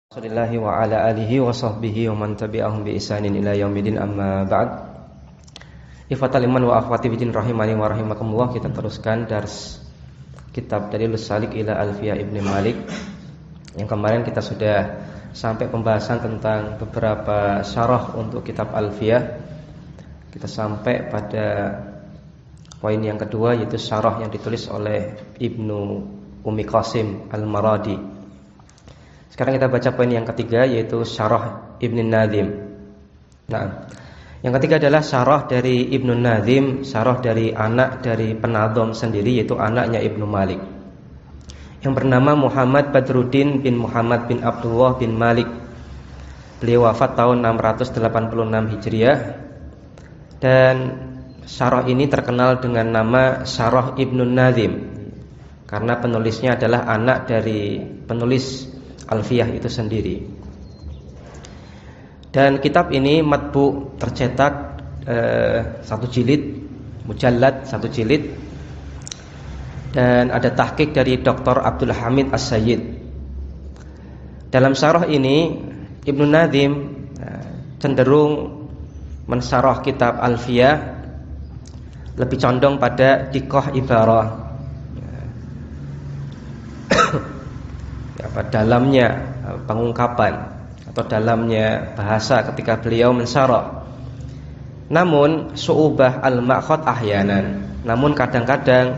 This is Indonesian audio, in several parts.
Alhamdulillahi wa ala alihi wa sahbihi wa man tabi'ahum bi ihsanin ila yaumidin, amma ba'd. Ikhwatal iman wa akhwati bidin rahimani wa rahimakumullah. Kita teruskan dars kitab Dalilus Salik ila Alfiyah Ibnu Malik. Yang kemarin kita sudah sampai pembahasan tentang beberapa syarah untuk kitab Alfiyah. Kita sampai pada poin yang kedua, yaitu syarah yang ditulis oleh Ibnu Ummi Qasim Al-Maradi. Sekarang kita baca poin yang ketiga, yaitu syarah Ibnu Nadhim. Nah, yang ketiga adalah syarah dari Ibnu Nadhim, syarah dari anak dari penadhim sendiri, yaitu anaknya Ibnu Malik, yang bernama Muhammad Badruddin bin Muhammad bin Abdullah bin Malik. Beliau wafat tahun 686 Hijriah. Dan syarah ini terkenal dengan nama Syarah Ibnu Nadhim karena penulisnya adalah anak dari penulis Alfiyah itu sendiri. Dan kitab ini matbu, tercetak satu jilid, mujallad satu jilid, dan ada tahqiq dari Dr. Abdul Hamid As-Sayyid. Dalam syarah ini Ibnu Nadhim cenderung mensyarah kitab Alfiyah lebih condong pada diqah ibarah, dalamnya pengungkapan atau dalamnya bahasa ketika beliau mensyarah. Namun su'ubah al-ma'khad ahyanan, namun kadang-kadang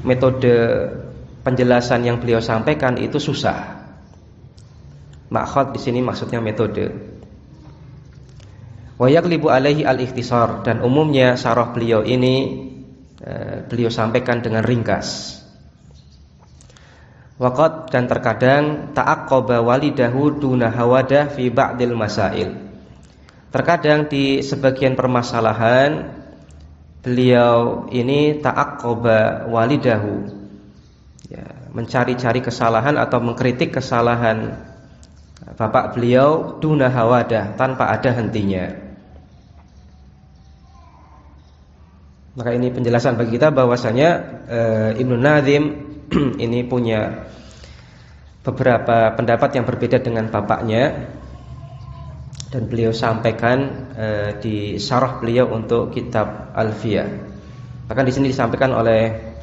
metode penjelasan yang beliau sampaikan itu susah. Ma'khad di sini maksudnya metode. Wa yaglibu alaihi al-ikhtisar, dan umumnya syarah beliau ini beliau sampaikan dengan ringkas. Waqad, dan terkadang ta'aqqaba walidahu duna hawadah fi ba'dil masail. Terkadang di sebagian permasalahan beliau ini ta'aqqaba walidahu, mencari-cari kesalahan atau mengkritik kesalahan bapak beliau duna hawadah, tanpa ada hentinya. Maka ini penjelasan bagi kita bahwasanya Ibnu Nadhim ini punya beberapa pendapat yang berbeda dengan bapaknya, dan beliau sampaikan di syarah beliau untuk kitab Alfiyah. Bahkan di sini disampaikan oleh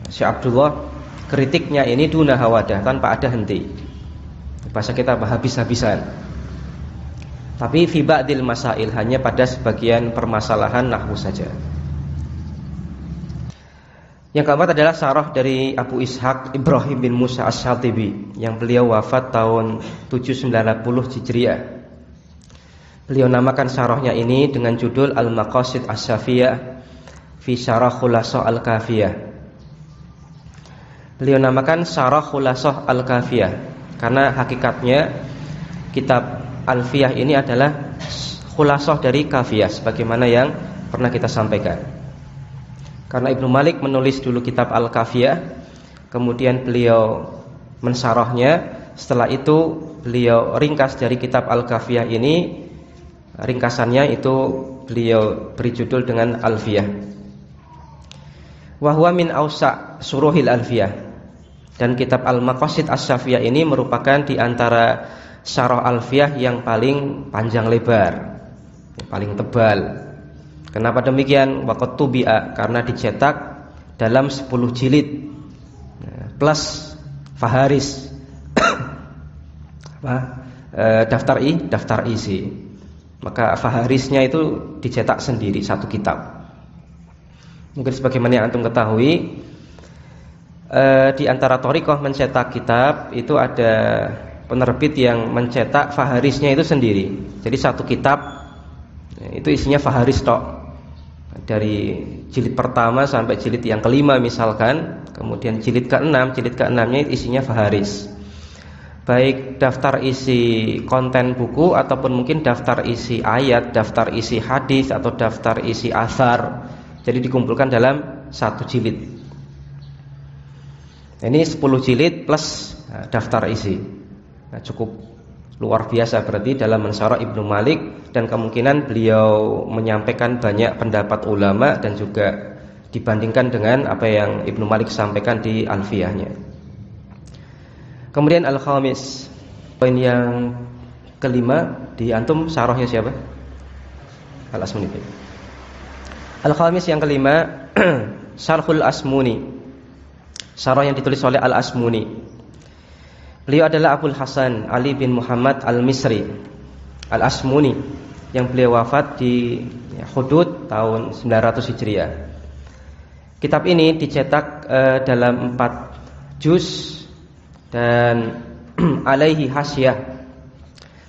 Syekh Abdullah, kritiknya ini duna hawadah, tanpa ada henti. Bahasa kita habis-habisan. Tapi fi ba'dil masail, hanya pada sebagian permasalahan nahwu saja. Yang keempat adalah syarah dari Abu Ishaq Ibrahim bin Musa Asy-Syatibi, yang beliau wafat tahun 790 Hijriah. Beliau namakan syarahnya ini dengan judul Al-Maqasid Asy-Syafiyah fi Syarah Khulasah Al-Kafiyah. Beliau namakan Syarah Khulasah Al-Kafiyah karena hakikatnya kitab Alfiyah ini adalah khulasah dari Kafiyah, sebagaimana yang pernah kita sampaikan. Karena Ibnu Malik menulis dulu kitab Al-Kafiyah, kemudian beliau mensyarahnya. Setelah itu beliau ringkas dari kitab Al-Kafiyah ini, ringkasannya itu beliau beri judul dengan Alfiyah. Wa huwa min awsa' suruhil Alfiyah, dan kitab Al-Maqasid Asy-Syafiyah ini merupakan di antara syarah Alfiyah yang paling panjang lebar, yang paling tebal. Kenapa demikian? Waqad tubi'a, karena dicetak dalam 10 jilid plus faharis daftar isi. Maka faharisnya itu dicetak sendiri satu kitab. Mungkin sebagaimana yang antum ketahui, di antara thariqah mencetak kitab itu ada penerbit yang mencetak faharisnya itu sendiri. Jadi satu kitab itu isinya faharis tok, dari jilid pertama sampai jilid yang kelima misalkan. Kemudian jilid ke-6-nya isinya faharis, baik daftar isi konten buku ataupun mungkin daftar isi ayat, daftar isi hadis, atau daftar isi athar. Jadi dikumpulkan dalam satu jilid. Ini 10 jilid plus daftar isi. Cukup luar biasa berarti dalam mensyarah Ibnu Malik, dan kemungkinan beliau menyampaikan banyak pendapat ulama dan juga dibandingkan dengan apa yang Ibnu Malik sampaikan di Alfiyahnya. Kemudian al-khamis, Poin yang kelima di antum syarahnya siapa? Al-Asmuni. Al-Khamis yang kelima Syarhul Asmuni, syarah yang ditulis oleh Al-Asmuni. Beliau adalah Abul Hasan Ali bin Muhammad Al-Misri Al-Asmuni, yang beliau wafat di hudud tahun 900 Hijriah. Kitab ini dicetak dalam 4 juz dan alaihi hasyah,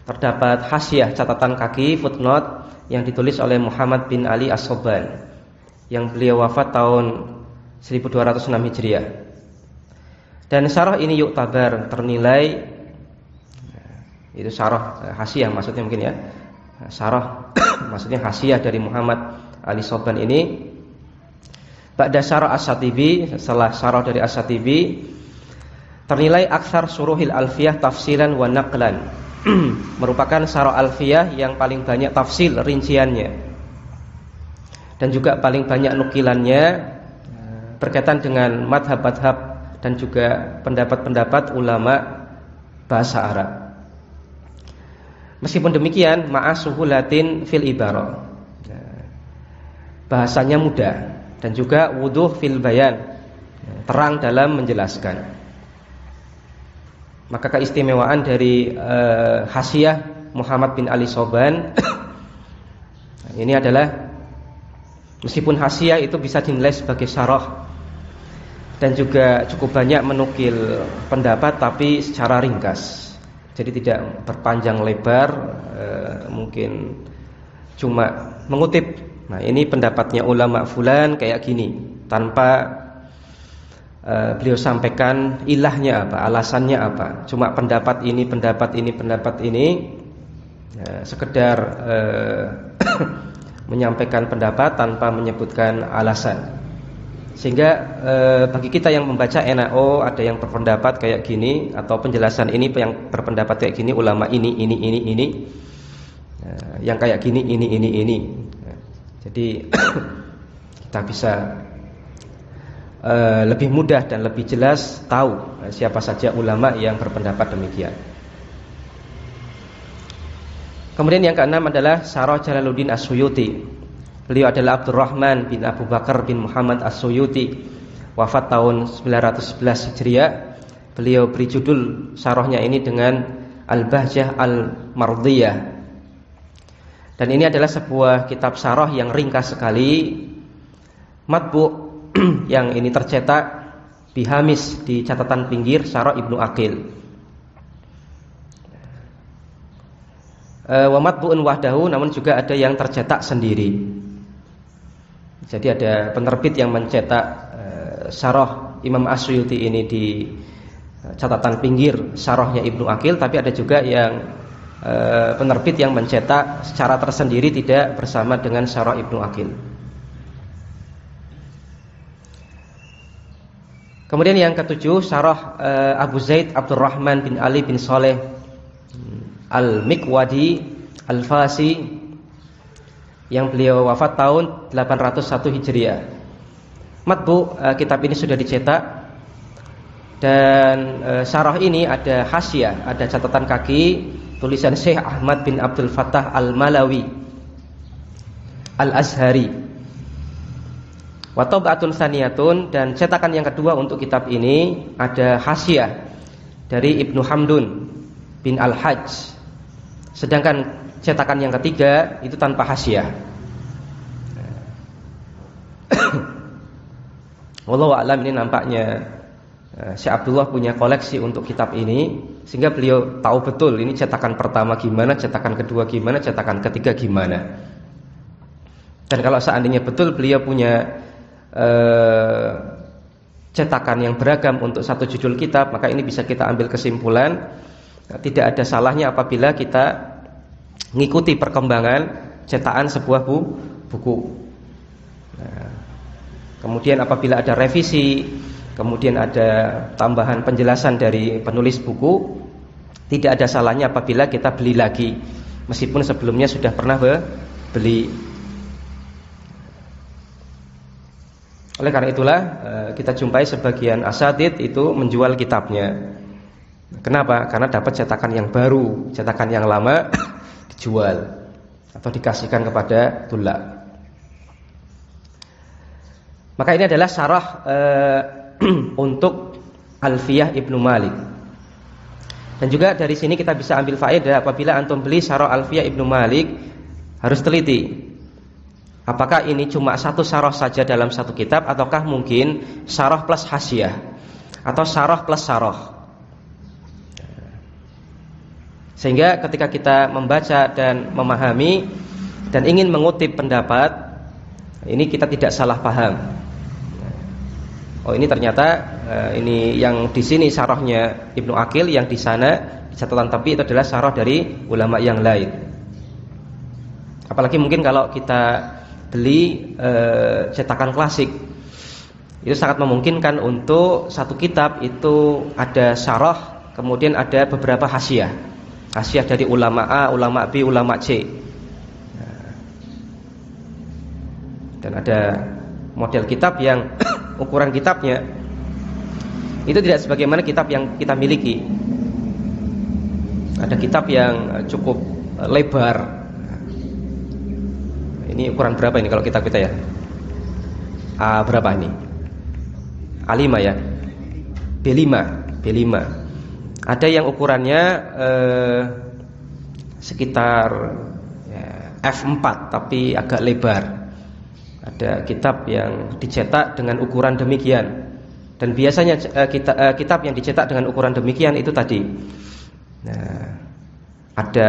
terdapat hasyah catatan kaki footnote yang ditulis oleh Muhammad bin Ali As-Sobban, yang beliau wafat tahun 1206 Hijriah. Dan syarah ini yuktabar, ternilai, itu syarah hasyah maksudnya mungkin ya, syarah maksudnya hasyah dari Muhammad Ali As-Sobban ini ba'da syarah As-Satibi, setelah syarah dari As-Satibi, ternilai aksar suruhil alfiyah tafsilan wa naqlan, merupakan syarah alfiyah yang paling banyak tafsil rinciannya dan juga paling banyak nukilannya berkaitan dengan madhab-madhab dan juga pendapat-pendapat ulama bahasa Arab. Meskipun demikian, ma'asuhulatin fil ibarah, bahasanya mudah dan juga wuduh fil bayan, terang dalam menjelaskan. Maka keistimewaan dari hasyah Muhammad bin Ali As-Sobban ini adalah, meskipun hasyah itu bisa dinilai sebagai syarah dan juga cukup banyak menukil pendapat, tapi secara ringkas, jadi tidak berpanjang lebar, mungkin cuma mengutip, nah ini pendapatnya ulama fulan kayak gini, tanpa beliau sampaikan ilahnya apa, alasannya apa, cuma pendapat ini, pendapat ini, pendapat ini, sekedar menyampaikan pendapat tanpa menyebutkan alasan. Sehingga bagi kita yang membaca enak, oh ada yang berpendapat kayak gini, atau penjelasan ini yang berpendapat kayak gini, ulama ini, yang kayak gini, ini. Jadi kita bisa lebih mudah dan lebih jelas tahu siapa saja ulama yang berpendapat demikian. Kemudian yang keenam adalah Syarah Jalaluddin As-Suyuti. Beliau adalah Abdurrahman bin Abu Bakar bin Muhammad As-Suyuti, wafat tahun 911 Hijriah. Beliau beri judul syarahnya ini dengan Al-Bahjah Al-Mardiyah. Dan ini adalah sebuah kitab syarah yang ringkas sekali, matbu', yang ini tercetak bihamis di catatan pinggir Syarah Ibnu Aqil. Wa matbu'un wahdahu, namun juga ada yang tercetak sendiri. Jadi ada penerbit yang mencetak Syarah Imam As-Suyuti ini di catatan pinggir Syarahnya Ibnu Aqil, tapi ada juga yang penerbit yang mencetak secara tersendiri tidak bersama dengan Syarah Ibnu Aqil. Kemudian yang ketujuh, Syarah Abu Zaid Abdurrahman bin Ali bin Saleh Al-Mikwadi Al-Fasi, yang beliau wafat tahun 801 Hijriah. Matbu, kitab ini sudah dicetak, dan syarah ini ada hasyah, ada catatan kaki tulisan Syekh Ahmad bin Abdul Fattah Al-Malawi Al-Azhari. Wa tab'atun tsaniyatun, dan cetakan yang kedua untuk kitab ini ada hasyah dari Ibnu Hamdun bin Al-Hajj. Sedangkan cetakan yang ketiga itu tanpa hasyah. Wallahu a'lam, ini nampaknya Syekh Abdullah punya koleksi untuk kitab ini, sehingga beliau tahu betul ini cetakan pertama gimana, cetakan kedua gimana, cetakan ketiga gimana. Dan kalau seandainya betul beliau punya cetakan yang beragam untuk satu judul kitab, maka ini bisa kita ambil kesimpulan, tidak ada salahnya apabila kita mengikuti perkembangan cetakan sebuah buku. Nah, kemudian apabila ada revisi, kemudian ada tambahan penjelasan dari penulis buku, tidak ada salahnya apabila kita beli lagi, meskipun sebelumnya sudah pernah beli. Oleh karena itulah kita jumpai sebagian asatidz itu menjual kitabnya. Kenapa? Karena dapat cetakan yang baru, cetakan yang lama dijual atau dikasihkan kepada tulab. Maka ini adalah syarah untuk Alfiyah Ibnu Malik. Dan juga dari sini kita bisa ambil faedah apabila antum beli syarah Alfiyah Ibnu Malik, harus teliti. Apakah ini cuma satu syarah saja dalam satu kitab, ataukah mungkin syarah plus hasyiah atau syarah plus syarah. Sehingga ketika kita membaca dan memahami dan ingin mengutip pendapat, ini kita tidak salah paham. Oh, ini ternyata ini yang di sini syarahnya Ibnu Aqil, yang di sana di catatan tepi itu adalah syarah dari ulama yang lain. Apalagi mungkin kalau kita beli cetakan klasik, itu sangat memungkinkan untuk satu kitab itu ada syarah, kemudian ada beberapa hasyiah. Hasyiah dari ulama A, ulama B, ulama C. Dan ada model kitab yang ukuran kitabnya itu tidak sebagaimana kitab yang kita miliki. Ada kitab yang cukup lebar. Ini ukuran berapa ini kalau kitab kita ya? A berapa ini? A5 ya? B5. Ada yang ukurannya sekitar F4 tapi agak lebar. Ada kitab yang dicetak dengan ukuran demikian. Dan biasanya kitab yang dicetak dengan ukuran demikian itu tadi, ada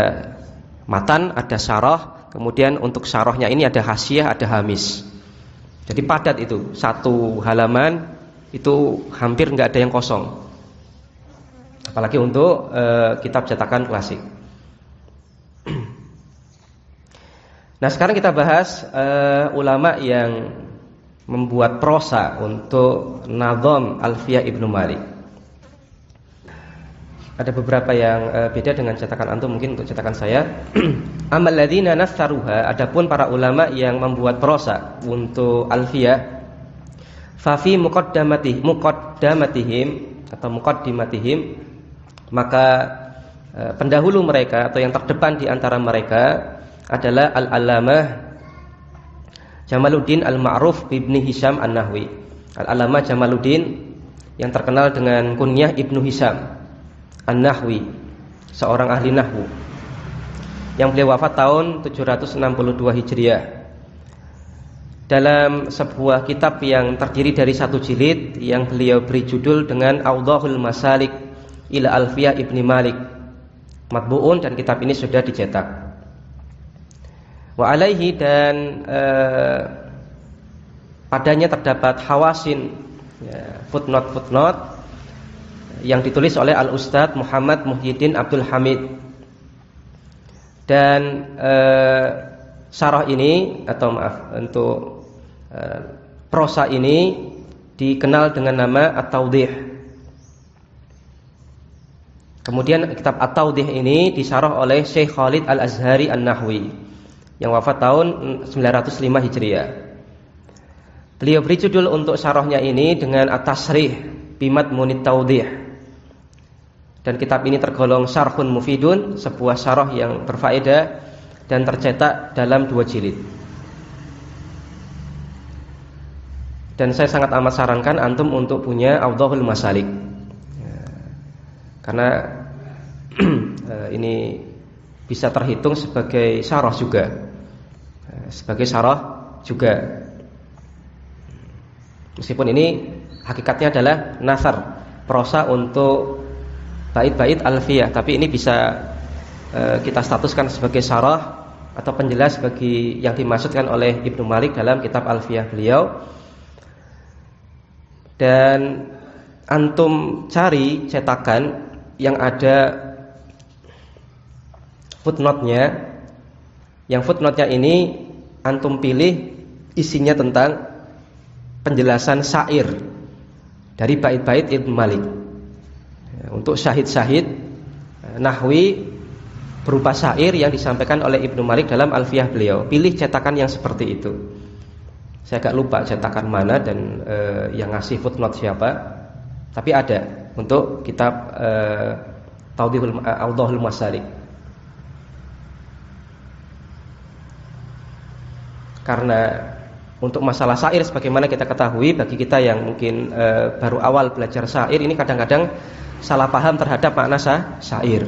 matan, ada syarah, kemudian untuk syarahnya ini ada hasyiah, ada hamis. Jadi padat itu, satu halaman itu hampir nggak ada yang kosong. Apalagi untuk kitab cetakan klasik. Nah, sekarang kita bahas ulama yang membuat prosa untuk Nadham Alfiyah Ibnu Malik. Ada beberapa yang beda dengan cetakan antum, mungkin untuk cetakan saya. Amal ladzina nassaruha, adapun para ulama yang membuat prosa untuk Alfiyah, fa fi muqaddamatihim atau muqaddimatihim, maka pendahulu mereka atau yang terdepan di antara mereka adalah Al-Allamah Jamaluddin Al-Ma'ruf Ibni Hisham An-Nahwi. Al-Allamah Jamaluddin yang terkenal dengan kunyah Ibnu Hisham An-Nahwi, seorang ahli nahwu yang beliau wafat tahun 762 Hijriah. Dalam sebuah kitab yang terdiri dari satu jilid yang beliau beri judul dengan Awdahul Masalik ila Alfiyah Ibni Malik, matbu'un, dan kitab ini sudah dicetak. Wa alaihi, dan padanya terdapat hawasin, footnote yang ditulis oleh Al-Ustadz Muhammad Muhyiddin Abdul Hamid. Dan syarah ini atau untuk prosa ini dikenal dengan nama At-Tawdih. Kemudian kitab At-Tawdih ini disyarah oleh Syekh Khalid Al-Azhari An-Nahwi yang wafat tahun 905 Hijriah. Beliau beri judul untuk syarahnya ini dengan At-Tasrih Bimadmunit Tawdih. Dan kitab ini tergolong syarhun mufidun, sebuah syarah yang berfaedah dan tercetak dalam 2 jilid. Dan saya sangat amat sarankan antum untuk punya Awdahul Masalik. Karena ini bisa terhitung sebagai syarah juga. Meskipun ini hakikatnya adalah nasar, prosa untuk bait-bait alfiyah, tapi ini bisa kita statuskan sebagai syarah atau penjelas bagi yang dimaksudkan oleh Ibnu Malik dalam kitab alfiyah beliau. Dan antum cari cetakan yang ada footnote-nya. Yang footnote-nya ini antum pilih isinya tentang penjelasan syair dari bait-bait Ibnu Malik. Untuk syahid-syahid nahwi berupa syair yang disampaikan oleh Ibnu Malik dalam alfiyah beliau. Pilih cetakan yang seperti itu. Saya agak lupa cetakan mana dan yang ngasih footnote siapa, tapi ada. untuk kitab Awdahul Masalik. Karena untuk masalah syair sebagaimana kita ketahui, bagi kita yang mungkin baru awal belajar syair ini kadang-kadang salah paham terhadap makna syair.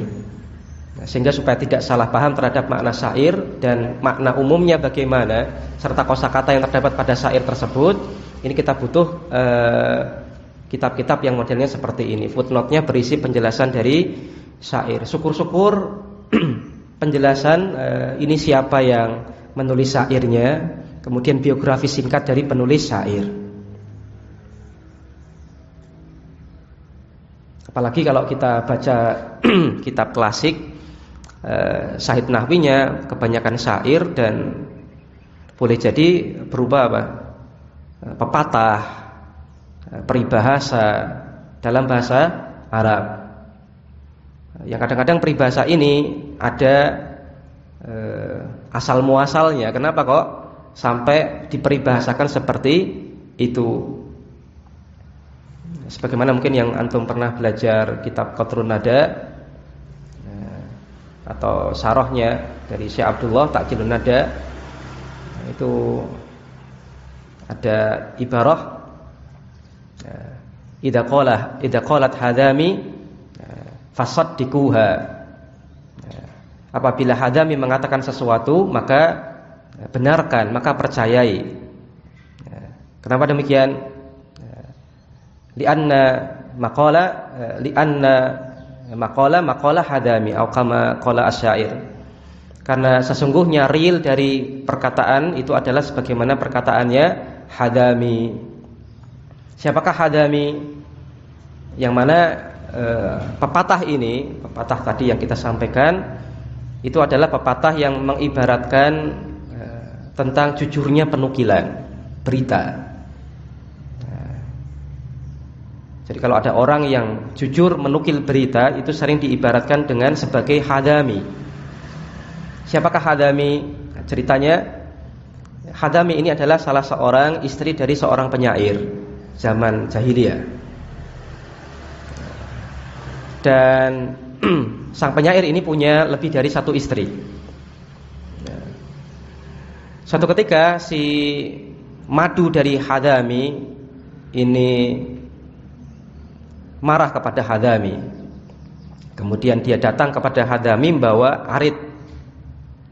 Sehingga supaya tidak salah paham terhadap makna syair dan makna umumnya bagaimana serta kosakata yang terdapat pada syair tersebut, ini kita butuh kitab-kitab yang modelnya seperti ini. Footnote-nya berisi penjelasan dari syair. Syukur-syukur penjelasan ini siapa yang menulis syairnya, kemudian biografi singkat dari penulis syair. Apalagi kalau kita baca kitab klasik, Syahid Nahwinya kebanyakan syair dan boleh jadi berupa pepatah, peribahasa dalam bahasa Arab. Yang kadang-kadang peribahasa ini ada asal muasalnya. Kenapa kok sampai diperibahasakan seperti itu? Sebagaimana mungkin yang antum pernah belajar kitab Qatrun Nada atau syarahnya dari Syekh Abdullah Ta'jilun Nada, itu ada ibarah idza qalat hadami fasaddiquha. Apabila Hadami mengatakan sesuatu maka benarkan, maka percayai. Kenapa demikian? Lianna maqala Hadami atau kama qala asyair. Karena sesungguhnya real dari perkataan itu adalah sebagaimana perkataannya Hadami. Siapakah Hadami? Yang mana pepatah ini, pepatah tadi yang kita sampaikan itu adalah pepatah yang mengibaratkan tentang jujurnya penukilan berita. Jadi kalau ada orang yang jujur menukil berita, itu sering diibaratkan dengan sebagai Hadami. Siapakah Hadami? Ceritanya, Hadami ini adalah salah seorang istri dari seorang penyair zaman jahiliyah. Dan sang penyair ini punya lebih dari satu istri. Suatu ketika si madu dari Hadami ini marah kepada Hadami. Kemudian dia datang kepada Hadami membawa arit.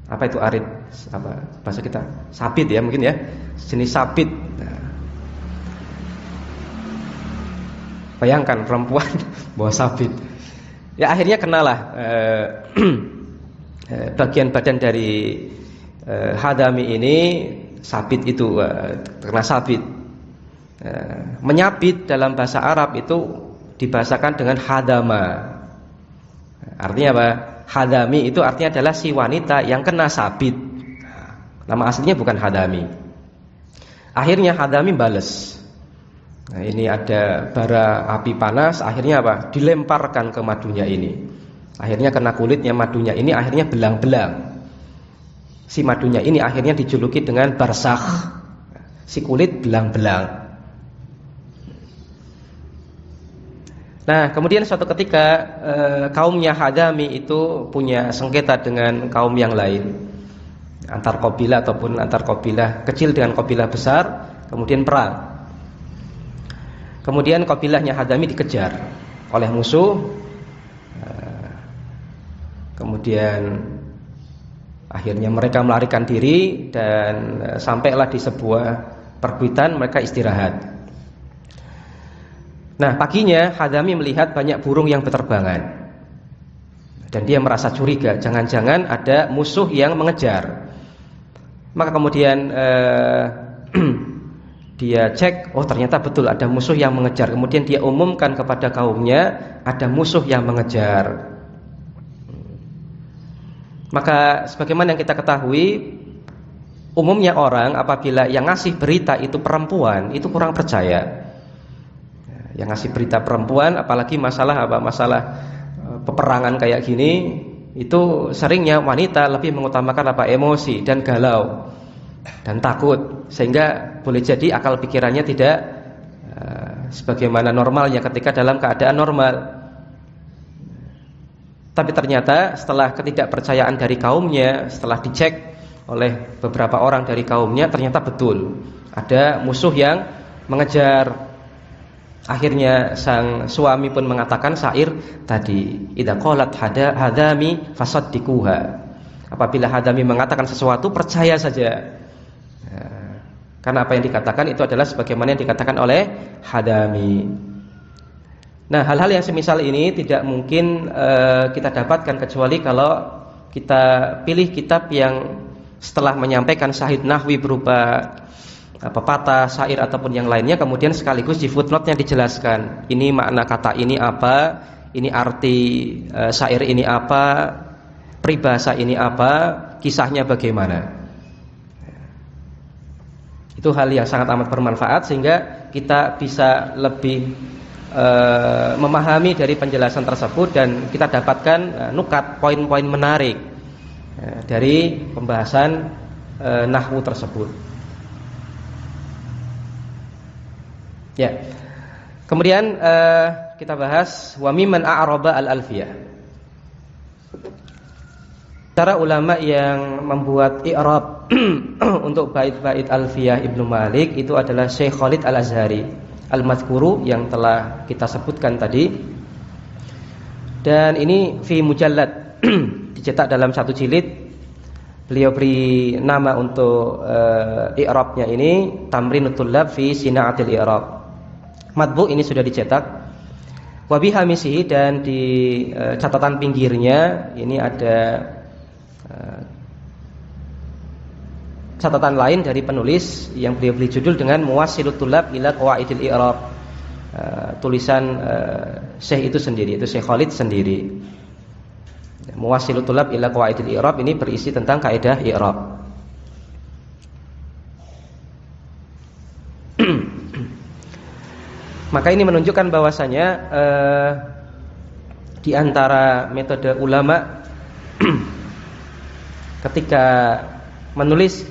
Apa itu arit? Apa bahasa kita? Sabit ya mungkin ya. Jenis sabit. Nah, bayangkan perempuan bawa sabit. Ya akhirnya kenalah bagian badan dari Hadami ini sabit itu, kena sabit. Menyabit dalam bahasa Arab itu dibahasakan dengan hadama. Artinya apa? Hadami itu artinya adalah si wanita yang kena sabit. Nama aslinya bukan Hadami. Akhirnya Hadami bales. Nah, ini ada bara api panas, akhirnya apa? Dilemparkan ke madunya ini. Akhirnya kena kulitnya madunya ini, akhirnya belang-belang. Si madunya ini akhirnya dijuluki dengan barsakh. Si kulit belang-belang. Nah, kemudian suatu ketika kaumnya Hadami itu punya sengketa dengan kaum yang lain, antar kabilah ataupun antar kabilah kecil dengan kabilah besar, kemudian perang. Kemudian kabilahnya Hadami dikejar oleh musuh. Kemudian akhirnya mereka melarikan diri dan sampailah di sebuah perbukitan, mereka istirahat. Nah, paginya Hadami melihat banyak burung yang berterbangan. Dan dia merasa curiga, jangan-jangan ada musuh yang mengejar. Maka kemudian dia cek, oh ternyata betul ada musuh yang mengejar. Kemudian dia umumkan kepada kaumnya, ada musuh yang mengejar. Maka sebagaimana yang kita ketahui, umumnya orang apabila yang ngasih berita itu perempuan, itu kurang percaya. Yang ngasih berita perempuan, apalagi masalah peperangan kayak gini, itu seringnya wanita lebih mengutamakan emosi dan galau dan takut, sehingga boleh jadi akal pikirannya sebagaimana normalnya ketika dalam keadaan normal. Tapi ternyata setelah ketidakpercayaan dari kaumnya, setelah dicek oleh beberapa orang dari kaumnya, ternyata betul ada musuh yang mengejar. Akhirnya sang suami pun mengatakan syair tadi, idza qalat hadami fasaddikuha. Apabila hadami mengatakan sesuatu, percaya saja. Karena apa yang dikatakan itu adalah sebagaimana yang dikatakan oleh hadami. Nah, hal-hal yang semisal ini tidak mungkin kita dapatkan kecuali kalau kita pilih kitab yang setelah menyampaikan syahid nahwi berupa pepatah, syair ataupun yang lainnya, kemudian sekaligus di footnote-nya dijelaskan ini makna kata ini apa, ini arti syair ini apa, peribahasa ini apa, kisahnya bagaimana. Itu hal yang sangat amat bermanfaat sehingga kita bisa lebih memahami dari penjelasan tersebut dan kita dapatkan nukat, poin-poin menarik dari pembahasan nahwu tersebut. Ya. Kemudian kita bahas wa mimman a'raba al-alfiyah. Para ulama yang membuat i'rab untuk bait-bait alfiyah Ibnu Malik itu adalah Syekh Khalid Al-Azhari al-Madhkuru yang telah kita sebutkan tadi. Dan ini fi mujallad dicetak dalam satu jilid. Beliau beri nama untuk i'rabnya ini Tamrinut Tullab fi Sina'atil I'rab. Matbu ini sudah dicetak. Wa bi hamisihi, dan di catatan pinggirnya ini ada catatan lain dari penulis yang beliau beri judul dengan Muwassilut Tullab ila Qawaidil I'rab. Tulisan Syekh itu sendiri, itu Syekh Khalid sendiri. Muwassilut Tullab ila Qawaidil I'rab ini berisi tentang kaidah i'rab. Maka ini menunjukkan bahwasanya di antara metode ulama ketika menulis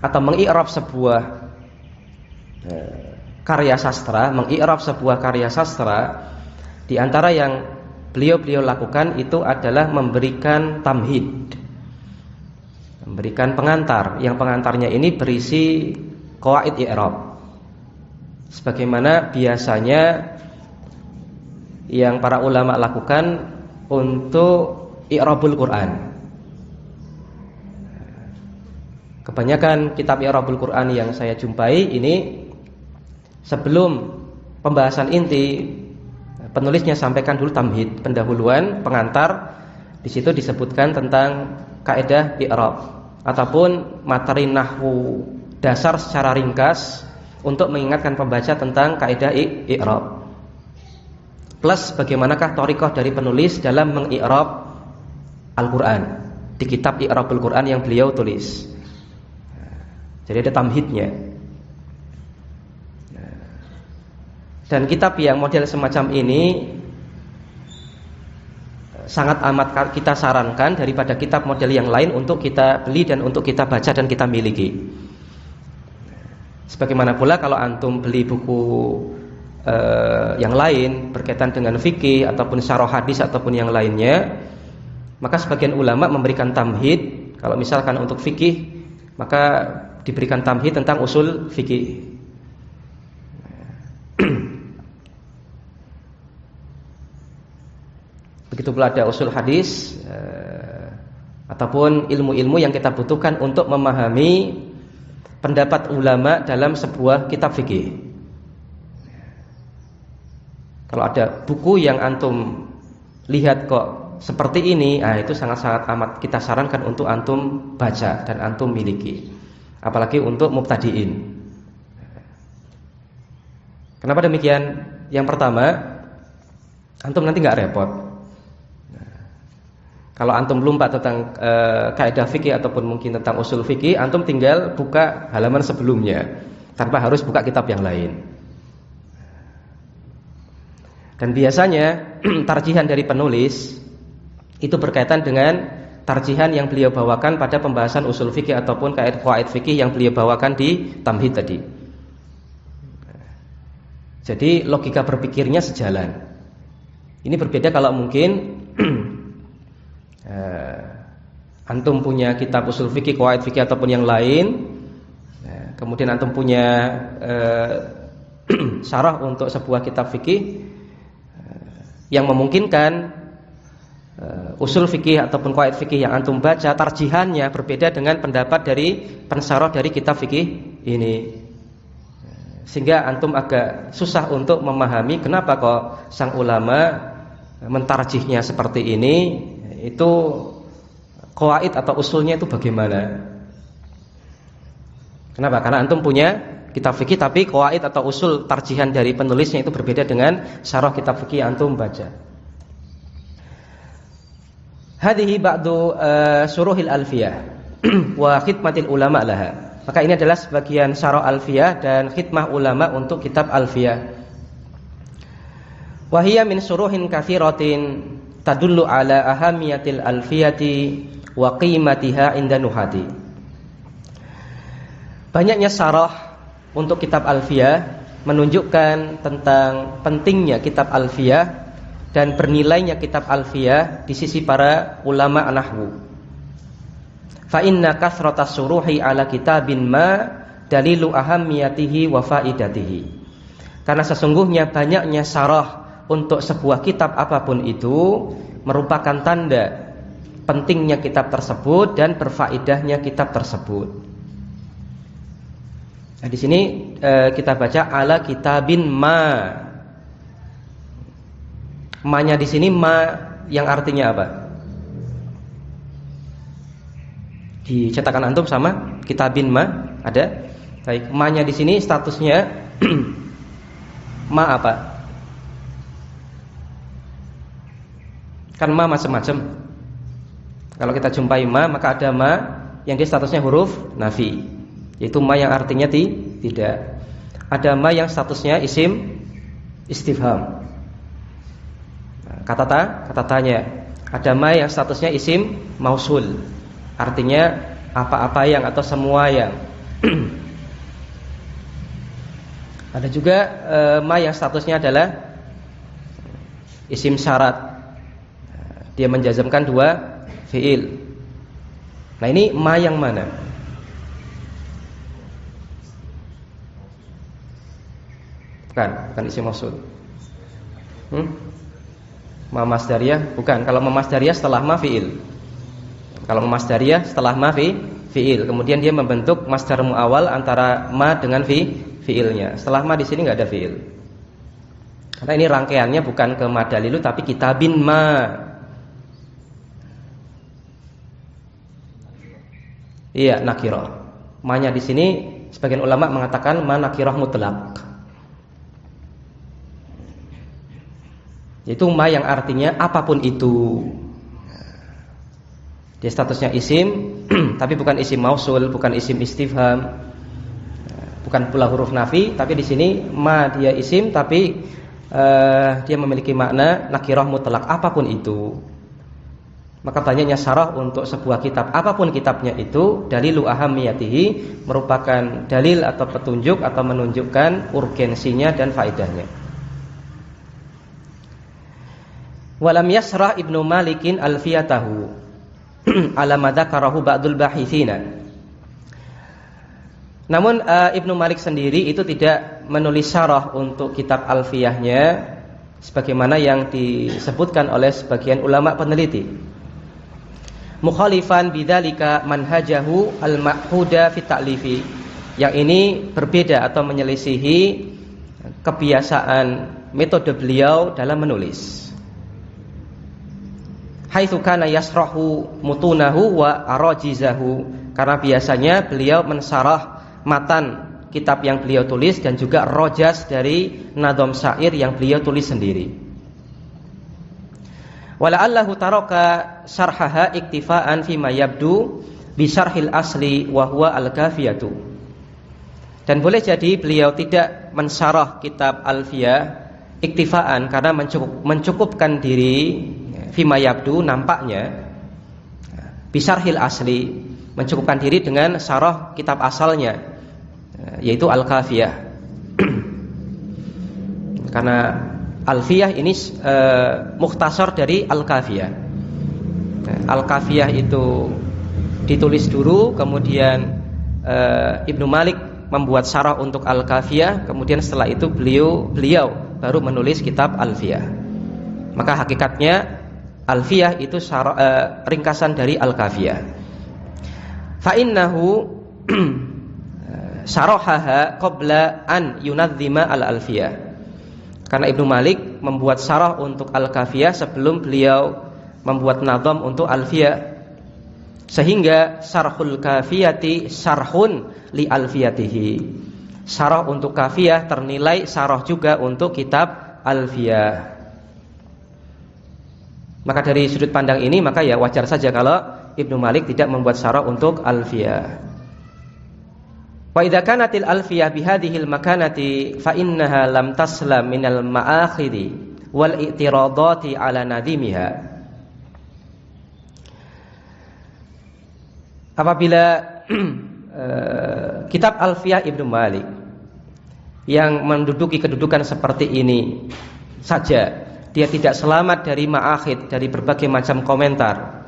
atau mengi'rab sebuah karya sastra, mengi'rab sebuah karya sastra, di antara yang beliau lakukan itu adalah memberikan tamhid, memberikan pengantar. Yang pengantarnya ini berisi qawaid i'rab. Sebagaimana biasanya yang para ulama lakukan untuk i'rabul Quran. Kebanyakan kitab i'rabul Quran yang saya jumpai ini sebelum pembahasan inti, penulisnya sampaikan dulu tamhid, pendahuluan, pengantar. Di situ disebutkan tentang kaidah i'rab ataupun materi nahwu dasar secara ringkas untuk mengingatkan pembaca tentang kaidah i'rab. Plus bagaimanakah thariqah dari penulis dalam mengi'rab Al-Quran di kitab I'rabul Quran yang beliau tulis. Jadi ada tamhidnya. Dan kitab yang model semacam ini sangat amat kita sarankan daripada kitab model yang lain untuk kita beli dan untuk kita baca dan kita miliki. Sebagaimana pula kalau antum beli buku yang lain berkaitan dengan fikih ataupun syarah hadis ataupun yang lainnya, maka sebagian ulama memberikan tamhid. Kalau misalkan untuk fikih, maka diberikan tamhid tentang usul fikih. Begitu pula ada usul hadis ataupun ilmu-ilmu yang kita butuhkan untuk memahami pendapat ulama dalam sebuah kitab fikih. Kalau ada buku yang antum lihat kok seperti ini, itu sangat-sangat amat kita sarankan untuk antum baca dan antum miliki. Apalagi untuk mubtadiin. Kenapa demikian? Yang pertama, antum nanti nggak repot. Kalau antum lupa tentang kaidah fikih ataupun mungkin tentang usul fikih, antum tinggal buka halaman sebelumnya tanpa harus buka kitab yang lain. Dan biasanya tarjihan dari penulis itu berkaitan dengan tarjihan yang beliau bawakan pada pembahasan usul fikih ataupun qawaid fikih yang beliau bawakan di tamhid tadi. Jadi logika berpikirnya sejalan. Ini berbeda kalau mungkin antum punya kitab usul fikih, qawaid fikih ataupun yang lain, kemudian antum punya syarah untuk sebuah kitab fikih yang memungkinkan usul fikih ataupun qawaid fikih yang antum baca tarjihannya berbeda dengan pendapat dari pensyarah dari kitab fikih ini. Sehingga antum agak susah untuk memahami kenapa kok sang ulama mentarjihnya seperti ini. Itu qawaid atau usulnya itu bagaimana? Kenapa? Karena antum punya kitab fikih tapi qawaid atau usul tarjihan dari penulisnya itu berbeda dengan syarah kitab fikih yang antum baca. Hadhihi ba'du syuruhil alfiyah wa khidmatil ulama laha. Maka ini adalah sebagian syarah alfiyah dan khidmah ulama untuk kitab alfiyah. Wa hiya min syuruhin katsiratin tadullu ala ahamiyatil alfiyati wa qimatiha inda nuhati. Banyaknya syarah untuk kitab alfiyah menunjukkan tentang pentingnya kitab alfiyah dan bernilainya kitab alfiyah di sisi para ulama nahwu. Fa inna kathratas suruhi ala kitabin ma dalilu ahammiyatihi wa faidatihi. Karena sesungguhnya banyaknya syarah untuk sebuah kitab apapun itu merupakan tanda pentingnya kitab tersebut dan berfaedahnya kitab tersebut. Nah, di sini kita baca ala kitabin ma. Ma-nya di sini ma yang artinya apa? Di cetakan antum sama kitabin ma ada. Baik, ma-nya di sini statusnya ma apa? Kan ma macam-macam. Kalau kita jumpai ma, maka ada ma yang dia statusnya huruf nafi, yaitu ma yang artinya tidak. Ada ma yang statusnya isim istifham. Kata tanya. Ada ma yang statusnya isim mausul, artinya apa-apa yang atau semua yang. Ada juga ma yang statusnya adalah isim syarat. Dia menjazmkan dua fiil. Nah, ini ma yang mana? Bukan isim mausul. Ma masdariyah bukan. Kalau ma masdariyah setelah ma fiil. Kalau ma masdariyah setelah ma fiil. Kemudian dia membentuk masdar muawwal antara ma dengan fiilnya. Setelah ma di sini enggak ada fiil. Karena ini rangkaiannya bukan ke ma dalilu tapi kitabin ma. Iya, nakirah. Ma-nya di sini sebagian ulama mengatakan ma nakirah mutlak. Itu ma yang artinya apapun itu. Dia statusnya isim, tapi bukan isim mausul, bukan isim istifham, bukan pula huruf nafi. Tapi di sini ma dia isim, tapi dia memiliki makna nakirah mutlak apapun itu. Maka banyaknya syarah untuk sebuah kitab apapun kitabnya itu dalilu ahamiyatihi merupakan dalil atau petunjuk atau menunjukkan urgensinya dan faedahnya. Walam yasrah Ibnu Malikin alfiyatahu ala madzakarahu ba'dul bahitsina. Namun Ibnu Malik sendiri itu tidak menulis syarah untuk kitab alfiyahnya sebagaimana yang disebutkan oleh sebagian ulama peneliti. Mukhalifan bidzalika manhajahu al-ma'huda fi ta'lifi. Yang ini berbeda atau menyelisihi kebiasaan metode beliau dalam menulis. Haitsu kana yasrahu mutunahu wa arajizahu. Karena biasanya beliau mensyarah matan kitab yang beliau tulis dan juga rojas dari nadham syair yang beliau tulis sendiri. Wala'allahu taraka syarhaha iktifaan fima yabdu bi syarhil asli wa huwa al-kafiyatu. Dan boleh jadi beliau tidak mensyarah kitab Alfiyah iktifaan karena mencukupkan diri fima yabdu nampaknya bi syarhil asli, mencukupkan diri dengan syarah kitab asalnya yaitu Al-Kafiyah. Karena Alfiyah ini mukhtasar dari Al-Kafiyah. Al-Kafiyah itu ditulis dulu, kemudian Ibnu Malik membuat syarah untuk Al-Kafiyah, kemudian setelah itu beliau baru menulis kitab Alfiyah. Maka hakikatnya Alfiyah itu ringkasan dari Al-Kafiyah. Fa innahu syarahaha qabla an yunadzima al-Alfiyah. Karena Ibnu Malik membuat syarah untuk Al-Kafiyah sebelum beliau membuat nazam untuk Alfiyah. Sehingga syarhul kafiyati syarhun li alfiyatihi. Syarah untuk Kafiyah ternilai syarah juga untuk kitab Alfiyah. Maka dari sudut pandang ini, maka ya wajar saja kalau Ibnu Malik tidak membuat syarah untuk Alfiyah. Wa idza kanatil alfiyah bihadhil makanati fa innaha lam taslam minal ma'akhidhi wal i'tiradati ala nadimiha. Apabila kitab Alfiyah Ibnu Malik yang menduduki kedudukan seperti ini saja, dia tidak selamat dari ma'akhid, dari berbagai macam komentar,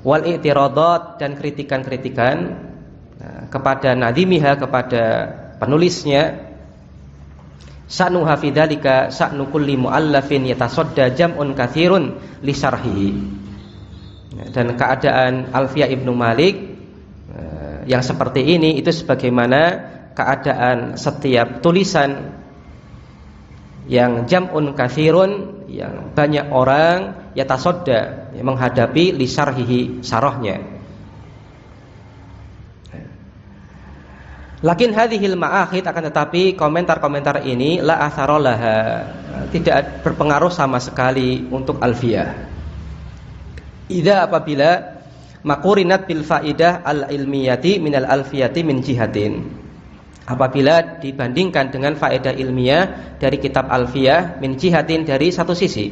wal i'tiradat, dan kritikan-kritikan kepada nadimiha, kepada penulisnya. Sa'nu hafidhalika sa'nu kulli mu'allafin yatasadda jam'un katsirun li syarhihi. Dan keadaan Alfiyah Ibnu Malik yang seperti ini itu sebagaimana keadaan setiap tulisan yang jam'un katsirun, yang banyak orang yatasadda, yang menghadapi li syarhihi, syarahnya. Lakin hadhil ma'akhid, akan tetapi komentar-komentar ini la atharolaha, tidak berpengaruh sama sekali untuk Alfiyah. Idza apabila maqurinat bil faidah al ilmiyati minal alfiyati min jihatin, apabila dibandingkan dengan faedah ilmiah dari kitab Alfiyah min jihatin, dari satu sisi,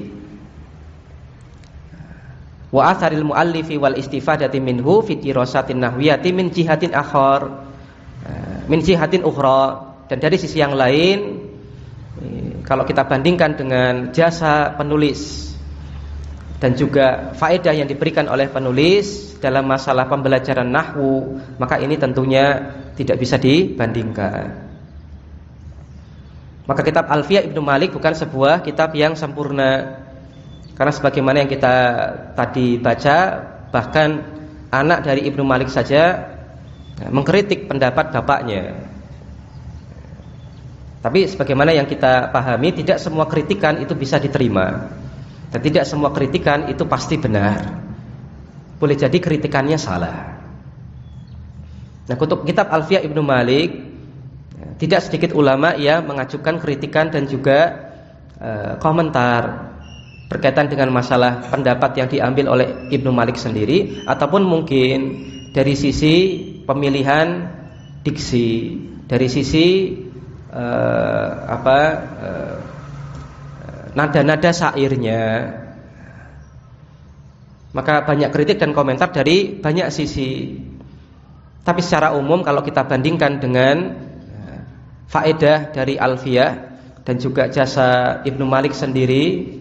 wa atharil muallifi wal istifadati minhu fi dirasatin nahwiyati min jihatin akhar, min jihatin ukhra, dan dari sisi yang lain, kalau kita bandingkan dengan jasa penulis dan juga faedah yang diberikan oleh penulis dalam masalah pembelajaran nahwu, maka ini tentunya tidak bisa dibandingkan. Maka kitab Alfiyah Ibnu Malik bukan sebuah kitab yang sempurna, karena sebagaimana yang kita tadi baca, bahkan anak dari Ibnu Malik saja mengkritik pendapat bapaknya. Tapi sebagaimana yang kita pahami, tidak semua kritikan itu bisa diterima, dan tidak semua kritikan itu pasti benar. Boleh jadi kritikannya salah. Nah, untuk kitab Alfiyah Ibnu Malik, tidak sedikit ulama yang mengajukan kritikan dan juga komentar berkaitan dengan masalah pendapat yang diambil oleh Ibnu Malik sendiri, ataupun mungkin dari sisi pemilihan diksi, dari sisi nada-nada syairnya. Maka banyak kritik dan komentar dari banyak sisi. Tapi secara umum kalau kita bandingkan dengan faedah dari Alfiyah dan juga jasa Ibnu Malik sendiri,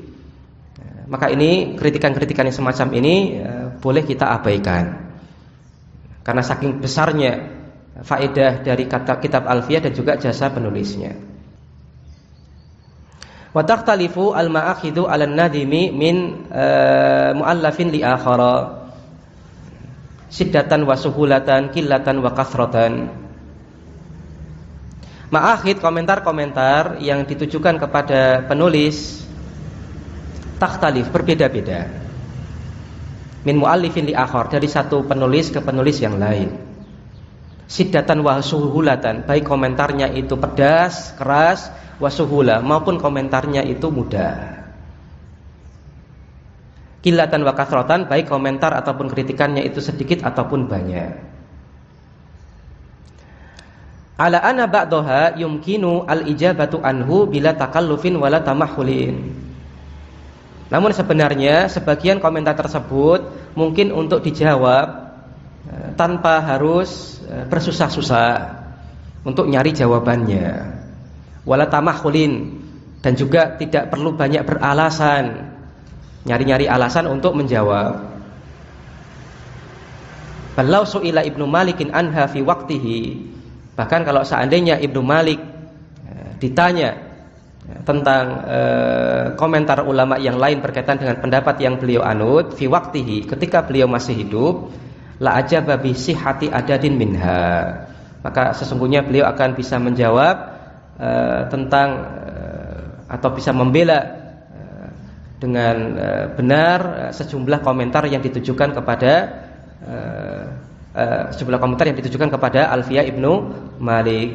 maka ini kritikan-kritikan yang semacam ini boleh kita abaikan, karena saking besarnya faedah dari kitab Alfiyah dan juga jasa penulisnya. Wa takhtalifu al-ma'akhidhu 'ala an-nadhimi min mu'allafin li akhara siddatan wa suhulatan qillatan wa kathratan. Ma'akhid, komentar-komentar yang ditujukan kepada penulis, takhtalif, berbeda-beda, min mu'allifin li akhar, dari satu penulis ke penulis yang lain. Siddatan wa suhulatan, baik komentarnya itu pedas, keras, wa suhula, maupun komentarnya itu mudah. Qillatan wa kathratan, baik komentar ataupun kritikannya itu sedikit ataupun banyak. Ala anna ba'daha yumkinu al-ijabatu anhu bila takallufin wala tamahulin. Namun sebenarnya sebagian komentar tersebut mungkin untuk dijawab tanpa harus bersusah-susah untuk nyari jawabannya. Wala tamahulin, dan juga tidak perlu banyak beralasan, nyari-nyari alasan untuk menjawab. Balau su'ila Ibnu Malikin anha fi waqtihi, bahkan kalau seandainya Ibnu Malik ditanya tentang komentar ulama yang lain berkaitan dengan pendapat yang beliau anut fi waqtihi, ketika beliau masih hidup, la ajaba bi sihhati adadin minha, maka sesungguhnya beliau akan bisa menjawab tentang atau bisa membela dengan benar sejumlah komentar yang ditujukan kepada Alfiyah Ibnu Malik.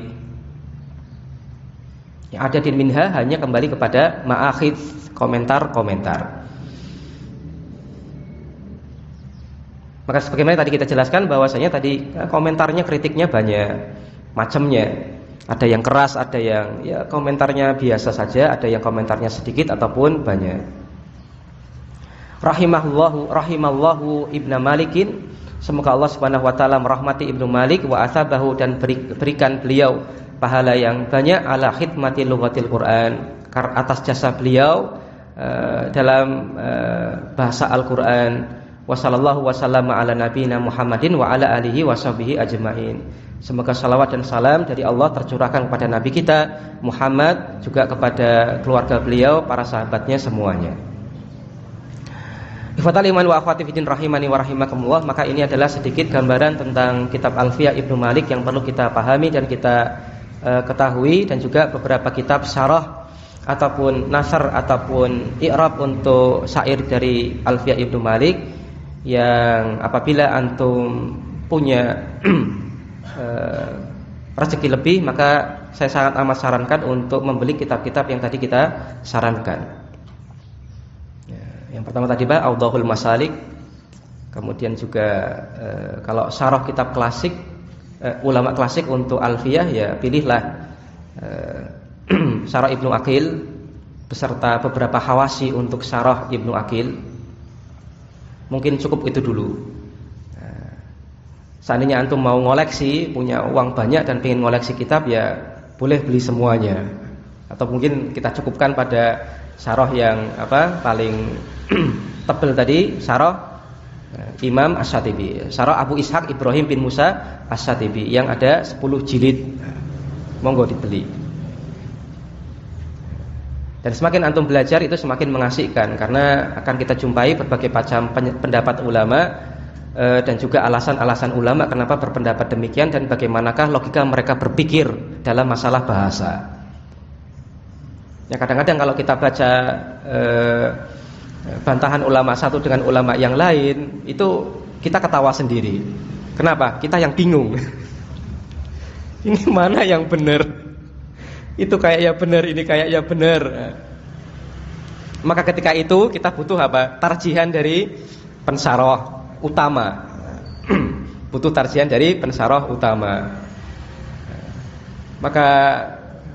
Yang ada di minha hanya kembali kepada ma'akhidh, komentar-komentar. Maka sebagaimana tadi kita jelaskan bahwasanya tadi komentarnya, kritiknya banyak macamnya. Ada yang keras, ada yang ya komentarnya biasa saja, ada yang komentarnya sedikit ataupun banyak. Rahimallahu Ibnu Malikin, semoga Allah Subhanahu wa taala merahmati Ibnu Malik wa athabahu, dan berikan beliau pahala yang banyak ala khidmati lughatil Quran, atas jasa beliau dalam bahasa Al-Qur'an. Wa sallallahu wasallama ala nabiyina Muhammadin wa ala alihi washabihi ajmain. Semoga salawat dan salam dari Allah tercurahkan kepada Nabi kita Muhammad, juga kepada keluarga beliau, para sahabatnya semuanya. Ikhwatal iman wa akhwati fiddin rahimani wa rahimakumullah. Maka ini adalah sedikit gambaran tentang kitab Alfiyah Ibnu Malik yang perlu kita pahami dan kita ketahui, dan juga beberapa kitab syarah ataupun nasr ataupun i'rab untuk syair dari Alfiyah Ibnu Malik, yang apabila antum punya rezeki lebih, maka saya sangat amat sarankan untuk membeli kitab-kitab yang tadi kita sarankan. Yang pertama tadi Awdahul Masalik, kemudian juga kalau syarah kitab klasik, ulama klasik untuk Alfiyah, ya pilihlah syarah Ibnu Aqil beserta beberapa hawasi untuk syarah Ibnu Aqil. Mungkin cukup itu dulu. Seandainya antum mau ngoleksi, punya uang banyak dan pengen ngoleksi kitab, ya boleh beli semuanya. Atau mungkin kita cukupkan pada syarah yang paling tebal tadi, syarah Imam Asy-Syatibi, syarah Abu Ishaq Ibrahim bin Musa Asy-Syatibi yang ada 10 jilid. Monggo dibeli. Dan semakin antum belajar itu semakin mengasihkan, karena akan kita jumpai berbagai macam pendapat ulama, dan juga alasan-alasan ulama kenapa berpendapat demikian, dan bagaimanakah logika mereka berpikir dalam masalah bahasa. Ya, kadang-kadang kalau kita baca bantahan ulama satu dengan ulama yang lain, itu kita ketawa sendiri. Kenapa? Kita yang bingung. Ini mana yang benar? Itu kayaknya benar, ini kayaknya benar. Maka ketika itu kita butuh tarjihan dari pensyarah utama. Butuh tarjihan dari pensyarah utama. Maka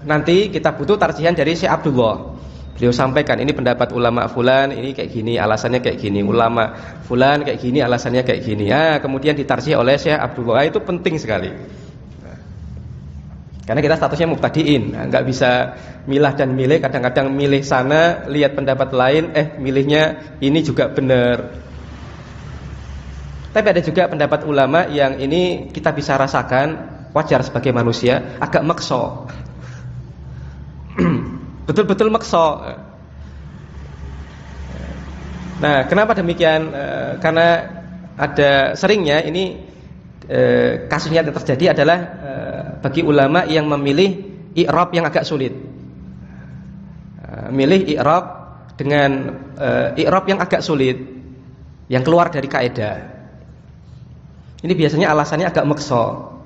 nanti kita butuh tarjihan dari Syekh Abdullah. Beliau sampaikan ini pendapat ulama fulan, ini kayak gini, alasannya kayak gini. Ulama fulan kayak gini, alasannya kayak gini. Kemudian ditarjih oleh Syekh Abdullah. Itu penting sekali. Karena kita statusnya mubtadiin, nggak bisa milah dan milih. Kadang-kadang milih sana, lihat pendapat lain, milihnya ini juga benar. Tapi ada juga pendapat ulama yang ini kita bisa rasakan, wajar sebagai manusia, agak makso. Betul-betul makso. Nah, kenapa demikian? Karena ada seringnya ini kasusnya yang terjadi adalah bagi ulama yang memilih i'rab yang agak sulit. Milih i'rab dengan i'rab yang agak sulit, yang keluar dari kaidah. Ini biasanya alasannya agak makso.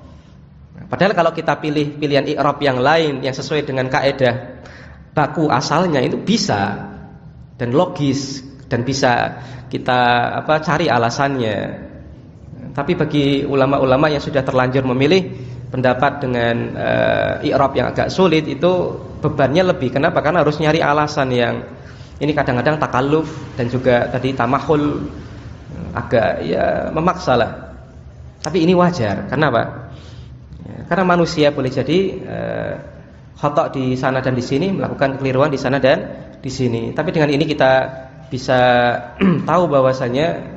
Padahal kalau kita pilih pilihan i'rab yang lain yang sesuai dengan kaidah baku asalnya, itu bisa dan logis dan bisa kita cari alasannya. Tapi bagi ulama-ulama yang sudah terlanjur memilih pendapat dengan i'rab yang agak sulit, itu bebannya lebih. Kenapa? Karena harus nyari alasan yang ini kadang-kadang takalluf dan juga tadi tamahul, agak memaksa lah. Tapi ini wajar. Kenapa? Karena manusia boleh jadi khata' di sana dan di sini, melakukan kekeliruan di sana dan di sini. Tapi dengan ini kita bisa tahu bahwasanya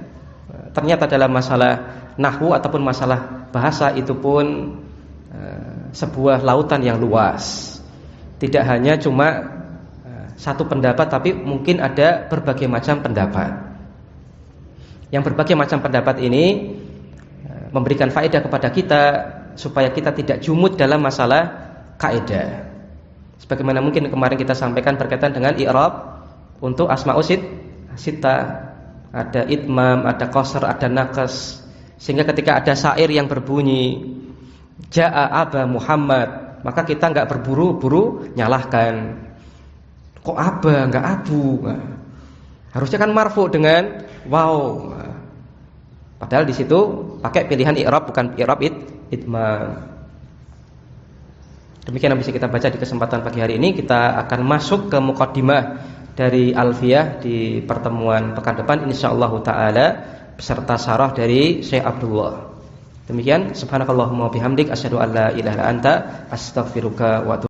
ternyata dalam masalah nahwu ataupun masalah bahasa itu pun sebuah lautan yang luas. Tidak hanya cuma satu pendapat, tapi mungkin ada berbagai macam pendapat. Yang berbagai macam pendapat ini memberikan faedah kepada kita supaya kita tidak jumud dalam masalah kaidah. Sebagaimana mungkin kemarin kita sampaikan berkaitan dengan i'rab untuk asma'us sittah, ada itmam, ada qasr, ada naqas. Sehingga ketika ada syair yang berbunyi Ja'a Aba Muhammad, maka kita enggak berburu-buru nyalahkan. Kok Aba enggak Abu? Harusnya kan marfu dengan wow. Padahal di situ pakai pilihan i'rab, bukan i'rab itmam. Demikian yang bisa kita baca di kesempatan pagi hari ini. Kita akan masuk ke muqaddimah dari Alfiyah di pertemuan pekan depan insyaallah taala beserta syarah dari Syekh Abdullah. Demikian, subhanakallahumma wa bihamdik asyhadu an la ilaha illa anta astaghfiruka wa atubu